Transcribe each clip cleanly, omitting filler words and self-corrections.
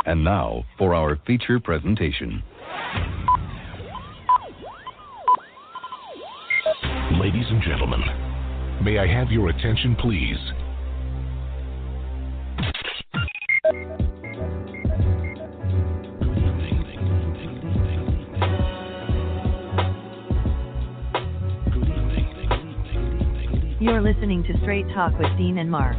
And now for our feature presentation. Ladies and gentlemen, may I have your attention, please? You're listening to Straight Talk with Dean and Mark.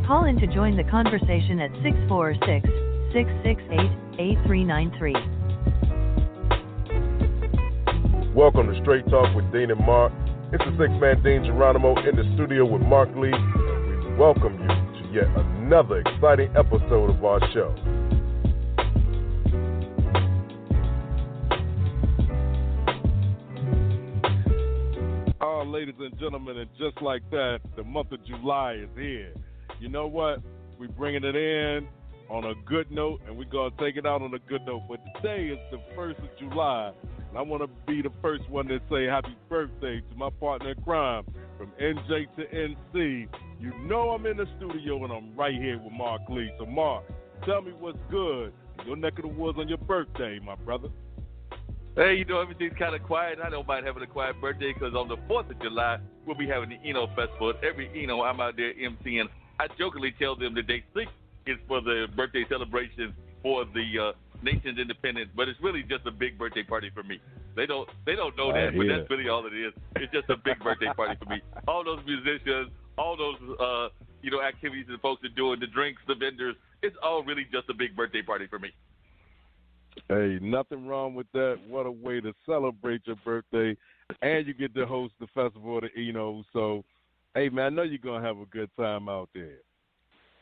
Call in to join the conversation at 646-668-8393. Welcome to Straight Talk with Dean and Mark. It's the six-man Dean Geronimo in the studio with Mark Lee, and we welcome you to yet another exciting episode of our show. Ladies and gentlemen, and just like that, the month of July is here. You know what? We're bringing it in on a good note, and we're going to take it out on a good note. But today is the 1st of July, and I want to be the first one to say happy birthday to my partner in crime from NJ to NC. You know I'm in the studio, and I'm right here with Mark Lee. So, Mark, tell me what's good in your neck of the woods on your birthday, my brother. Hey, you know, everything's kind of quiet. I don't mind having a quiet birthday because on the 4th of July, we'll be having the Eno Festival. Every Eno, I'm out there emceeing. I jokingly tell them that day 6 is for the birthday celebration for the nation's independence, but it's really just a big birthday party for me. They don't know that, but that's really all it is. It's just a big birthday party for me. All those musicians, all those activities that folks are doing, the drinks, the vendors, it's all really just a big birthday party for me. Hey, nothing wrong with that. What a way to celebrate your birthday. And you get to host the Festival of the Eno. So, hey, man, I know you're going to have a good time out there.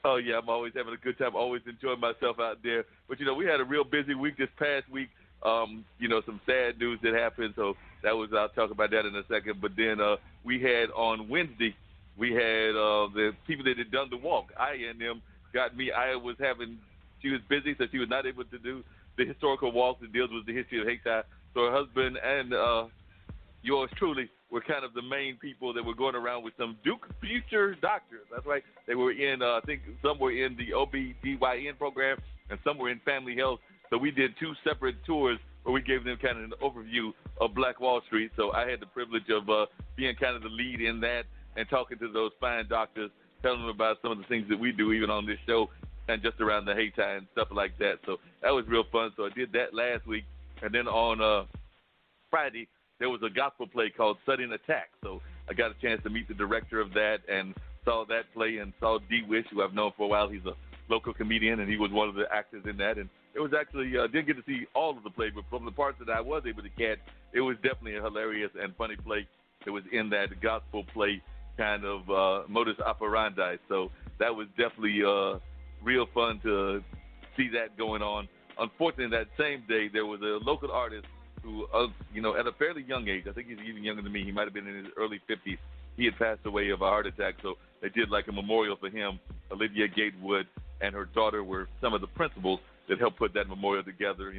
Oh, yeah, I'm always having a good time, always enjoying myself out there. But, you know, we had a real busy week this past week. Some sad news that happened. So I'll talk about that in a second. But then we had on Wednesday, we had the people that had done the walk. Aya and them got me. She was busy, so she was not able to do the historical walk that deals with the history of Haiti. So her husband and yours truly were kind of the main people that were going around with some Duke future doctors. That's right. They were in, I think some were in the OBGYN program and some were in family health. So we did 2 separate tours where we gave them kind of an overview of Black Wall Street. So I had the privilege of being kind of the lead in that and talking to those fine doctors, telling them about some of the things that we do even on this show and just around the Haiti and stuff like that. So that was real fun. So I did that last week. And then on Friday, there was a gospel play called Sudden Attack. So I got a chance to meet the director of that and saw that play and saw D. Wish, who I've known for a while. He's a local comedian, and he was one of the actors in that. And it was actually, didn't get to see all of the play, but from the parts that I was able to catch, it was definitely a hilarious and funny play that was in that gospel play kind of modus operandi. So that was definitely real fun to see that going on. Unfortunately, that same day, there was a local artist who, at a fairly young age, I think he's even younger than me, he might have been in his early 50s, he had passed away of a heart attack, so they did like a memorial for him. Olivia Gatewood and her daughter were some of the principals that helped put that memorial together.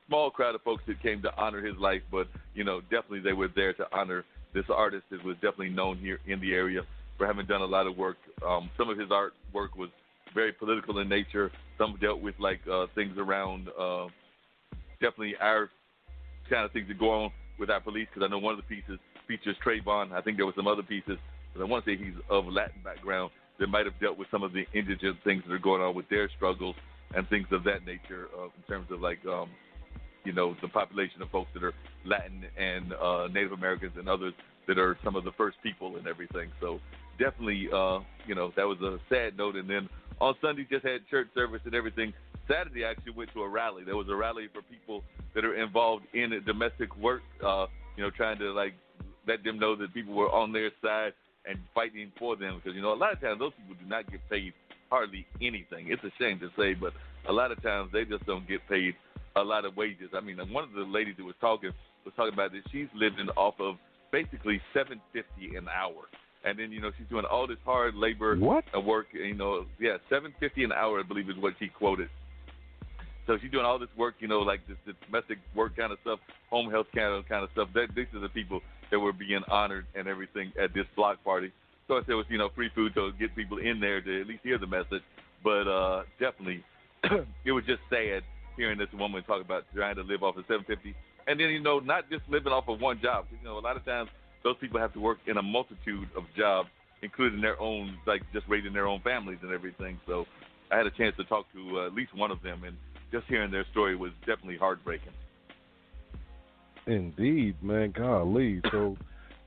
Small crowd of folks that came to honor his life, but, definitely they were there to honor this artist that was definitely known here in the area for having done a lot of work. Some of his artwork was very political in nature. Some dealt with things around definitely our kind of things that go on with our police, because I know one of the pieces features Trayvon. I think there were some other pieces, but I want to say he's of Latin background that might have dealt with some of the indigent things that are going on with their struggles and things of that nature in terms of the population of folks that are Latin and Native Americans and others that are some of the first people and everything. So definitely, that was a sad note. And then on Sunday, just had church service and everything. Saturday, I actually went to a rally. There was a rally for people that are involved in domestic work, trying to let them know that people were on their side and fighting for them. Because, a lot of times those people do not get paid hardly anything. It's a shame to say, but a lot of times they just don't get paid a lot of wages. I mean, one of the ladies that was talking about that she's living off of basically $7.50 an hour. And then, she's doing all this hard labor work. $7.50 an hour, I believe is what she quoted. So she's doing all this work, this domestic work kind of stuff, home health kind of stuff. These are the people that were being honored and everything at this block party. So I said it was, free food to get people in there to at least hear the message. But definitely it was just sad hearing this woman talk about trying to live off of $750, and then not just living off of one job. A lot of times those people have to work in a multitude of jobs, including their own, like just raising their own families and everything. So I had a chance to talk to at least one of them, and just hearing their story was definitely heartbreaking. Indeed, man. Golly. So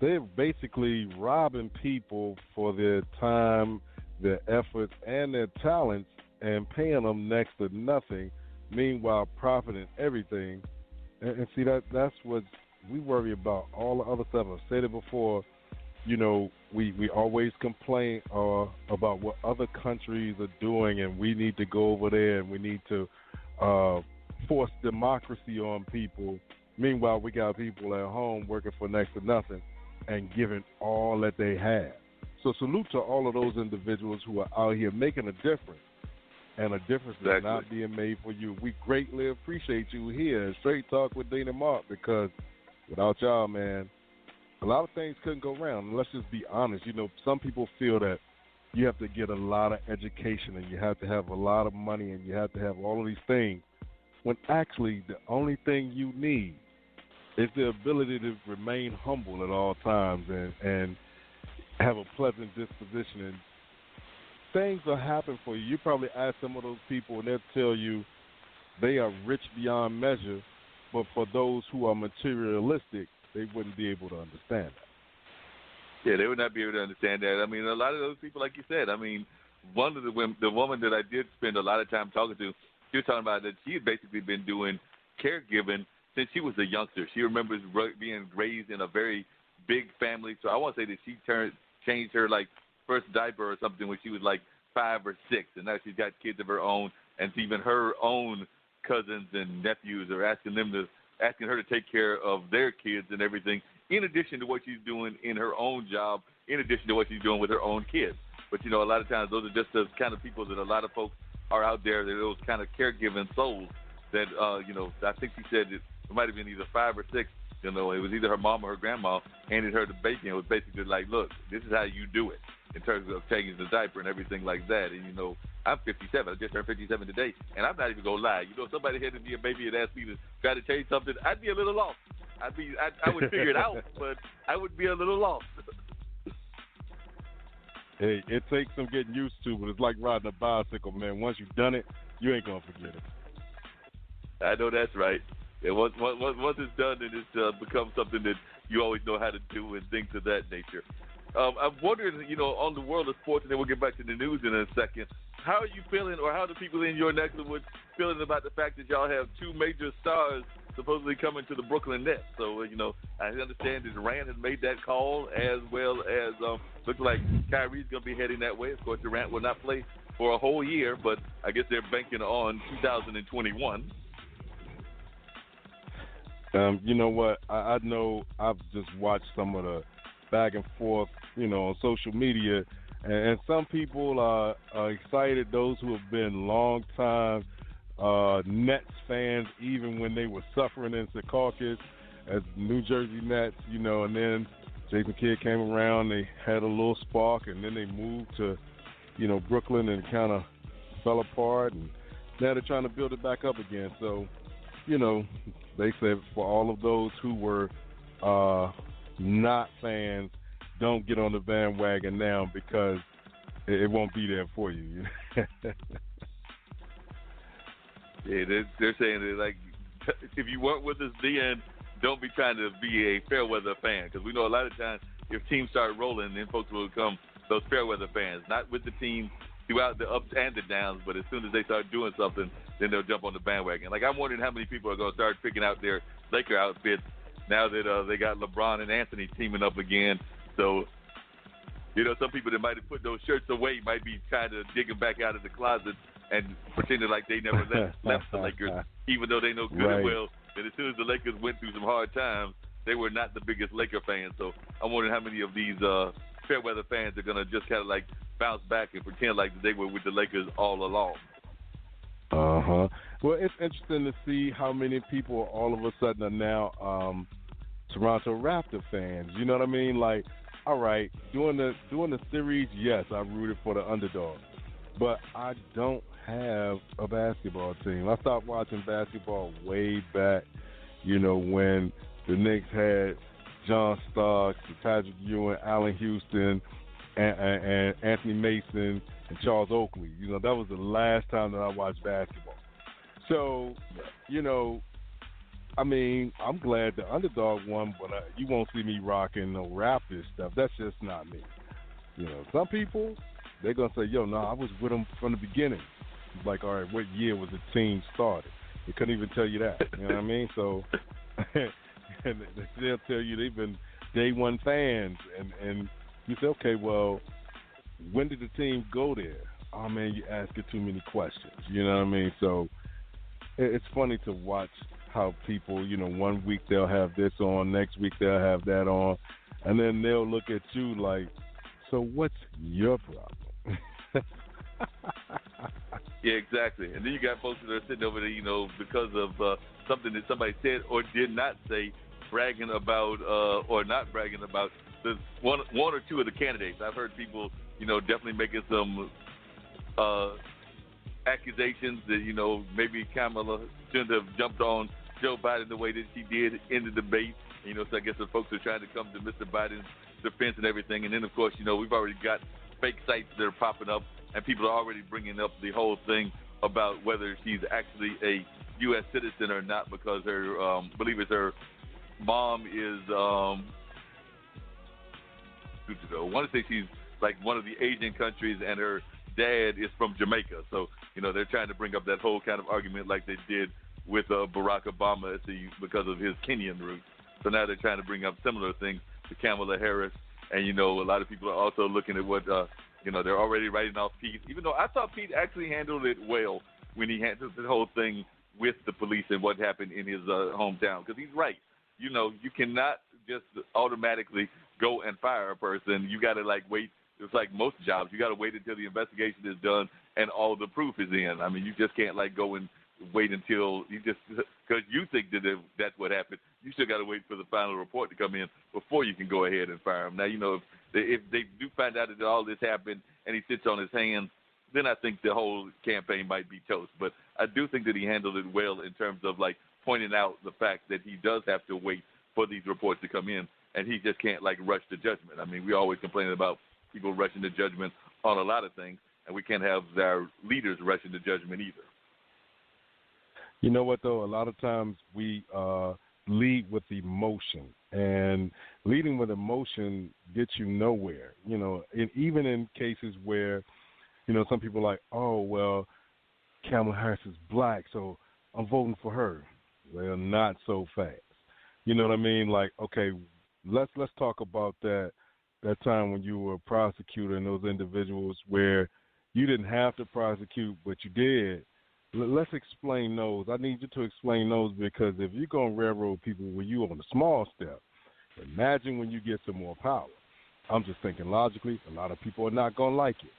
they're basically robbing people for their time, their efforts, and their talents, and paying them next to nothing, meanwhile profiting everything. And see, that's what we worry about. All the other stuff, I've said it before, we always complain about what other countries are doing, and we need to go over there and we need to force democracy on people. Meanwhile, we got people at home working for next to nothing and giving all that they have. So salute to all of those individuals who are out here making a difference. And a difference is not being made for you. We greatly appreciate you here at Straight Talk with Dean and Mark, because without y'all, man, a lot of things couldn't go around. And let's just be honest. Some people feel that you have to get a lot of education and you have to have a lot of money and you have to have all of these things, when actually the only thing you need is the ability to remain humble at all times and have a pleasant disposition. And things will happen for you. You probably ask some of those people and they'll tell you they are rich beyond measure, but for those who are materialistic, they wouldn't be able to understand that. Yeah, they would not be able to understand that. I mean, a lot of those people, like you said, one of the woman that I did spend a lot of time talking to, she was talking about that she had basically been doing caregiving since she was a youngster. She remembers being raised in a very big family. So I want to say that she changed her first diaper or something when she was 5 or 6, and now she's got kids of her own, and even her own cousins and nephews are asking her to take care of their kids and everything, in addition to what she's doing in her own job, in addition to what she's doing with her own kids. But a lot of times those are just the kind of people that a lot of folks are out there. They're those kind of caregiving souls that I think she said it might have been either 5 or 6. It was either her mom or her grandma handed her the baby, and it was basically look, this is how you do it in terms of changing the diaper and everything like that. And, I'm 57. I just turned 57 today, and I'm not even going to lie. If somebody handed me a baby and asked me to try to change something, I'd be a little lost. I would figure it out, but I would be a little lost. Hey, it takes some getting used to, but it's like riding a bicycle, man. Once you've done it, you ain't going to forget it. I know that's right. And once it's done, then it's becomes something that you always know how to do and things of that nature. I'm wondering, on the world of sports, and then we'll get back to the news in a second. How are you feeling, or how are the people in your neck of the woods feeling about the fact that y'all have 2 major stars supposedly coming to the Brooklyn Nets? So, I understand that Durant has made that call, as well as looks like Kyrie's going to be heading that way. Of course, Durant will not play for a whole year, but I guess they're banking on 2021. You know what? I know I've just watched some of the back and forth, on social media, and some people are excited, those who have been long-time Nets fans, even when they were suffering in Secaucus as New Jersey Nets, and then Jason Kidd came around, they had a little spark, and then they moved to, Brooklyn and kind of fell apart, and now they're trying to build it back up again. So, they said for all of those who were not fans, don't get on the bandwagon now, because it won't be there for you. Yeah, they're saying that, if you weren't with us then, don't be trying to be a fair weather fan, because we know a lot of times if teams start rolling, then folks will become those fair weather fans, not with the team throughout the ups and the downs, but as soon as they start doing something, then they'll jump on the bandwagon. I'm wondering how many people are going to start picking out their Laker outfits now that they got LeBron and Anthony teaming up again. So, some people that might have put those shirts away might be kind of digging back out of the closet and pretending like they never left the Lakers, even though they know good and well that as soon as the Lakers went through some hard times, they were not the biggest Laker fans. So I'm wondering how many of these fair weather fans are going to just kind of bounce back and pretend like they were with the Lakers all along. Uh-huh. Well, it's interesting to see how many people all of a sudden are now Toronto Raptor fans. You know what I mean? All right, during the series, yes, I rooted for the underdog, but I don't have a basketball team. I stopped watching basketball way back, when the Knicks had John Starks, Patrick Ewing, Allen Houston, and Anthony Mason and Charles Oakley. That was the last time that I watched basketball. So, I'm glad the underdog won, but you won't see me rocking no Raptors stuff. That's just not me. Some people, they're going to say, yo, no, I was with them from the beginning. It's like, all right, what year was the team started? They couldn't even tell you that. You know what I mean? So, and they'll tell you they've been day one fans. And you say, okay, well, when did the team go there? Oh, man, you're asking too many questions. You know what I mean? So it's funny to watch how people, 1 week they'll have this on, next week they'll have that on, and then they'll look at you like, so what's your problem? Yeah, exactly. And then you got folks that are sitting over there, because of something that somebody said or did not say, bragging about or not bragging about the one or two of the candidates. I've heard people, definitely making some accusations that, maybe Kamala shouldn't have jumped on Joe Biden the way that she did in the debate. So I guess the folks are trying to come to Mr. Biden's defense and everything. And then, of course, we've already got fake sites that are popping up, and people are already bringing up the whole thing about whether she's actually a U.S. citizen or not, because her, I believe it's her mom is, I want to say she's like one of the Asian countries, and her dad is from Jamaica. So, they're trying to bring up that whole kind of argument like they did with Barack Obama because of his Kenyan roots. So now they're trying to bring up similar things to Kamala Harris. And, a lot of people are also looking at what, they're already writing off Pete, even though I thought Pete actually handled it well when he handled the whole thing with the police and what happened in his hometown. Because he's right. You cannot just automatically go and fire a person. You got to, wait. It's like most jobs. You got to wait until the investigation is done and all the proof is in. I mean, you just can't, go and wait until because you think that that's what happened. You still got to wait for the final report to come in before you can go ahead and fire him. Now, if they do find out that all this happened and he sits on his hands, then I think the whole campaign might be toast. But I do think that he handled it well in terms of, pointing out the fact that he does have to wait for these reports to come in, and he just can't, rush to judgment. I mean, we always complain about people rushing to judgment on a lot of things, and we can't have our leaders rushing to judgment either. You know what, though? A lot of times we lead with emotion, and leading with emotion gets you nowhere. And even in cases where, some people are like, oh, well, Kamala Harris is black, so I'm voting for her. Well, not so fast. You know what I mean? Okay, let's talk about that time when you were a prosecutor and those individuals where you didn't have to prosecute, but you did. Let's explain those. I need you to explain those, because if you're going to railroad people when you on a small step, imagine when you get some more power. I'm just thinking logically, a lot of people are not going to like it.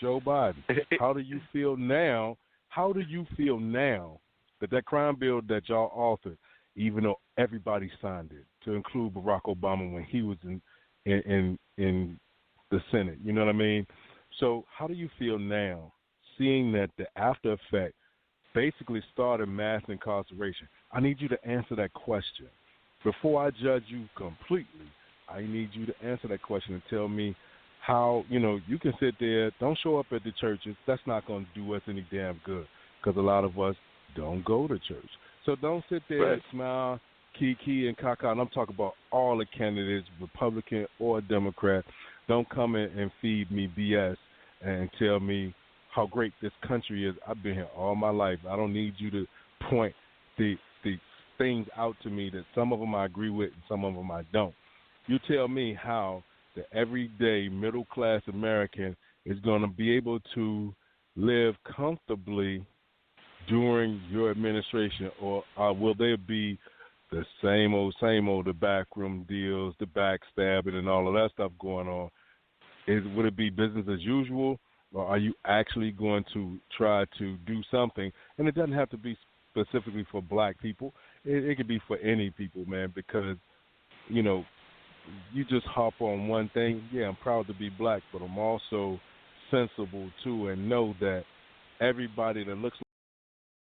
Joe Biden, how do you feel now? How do you feel now that crime bill that y'all authored, even though everybody signed it, to include Barack Obama when he was in the Senate? You know what I mean? So how do you feel now, seeing that the after effect basically started mass incarceration? I need you to answer that question. Before I judge you completely, I need you to answer that question and tell me how, you can sit there, don't show up at the churches. That's not going to do us any damn good, because a lot of us don't go to church. So don't sit there right. and smile, kiki and caca. And I'm talking about all the candidates, Republican or Democrat. Don't come in and feed me BS and tell me how great this country is. I've been here all my life. I don't need you to point the things out to me that some of them I agree with and some of them I don't. You tell me how the everyday middle-class American is going to be able to live comfortably during your administration, or will there be the same old, the backroom deals, the backstabbing, and all of that stuff going on? Would it be business as usual, or are you actually going to try to do something? And it doesn't have to be specifically for black people. It could be for any people, man, because, you just hop on one thing. Yeah, I'm proud to be black, but I'm also sensible, too, and know that everybody that looks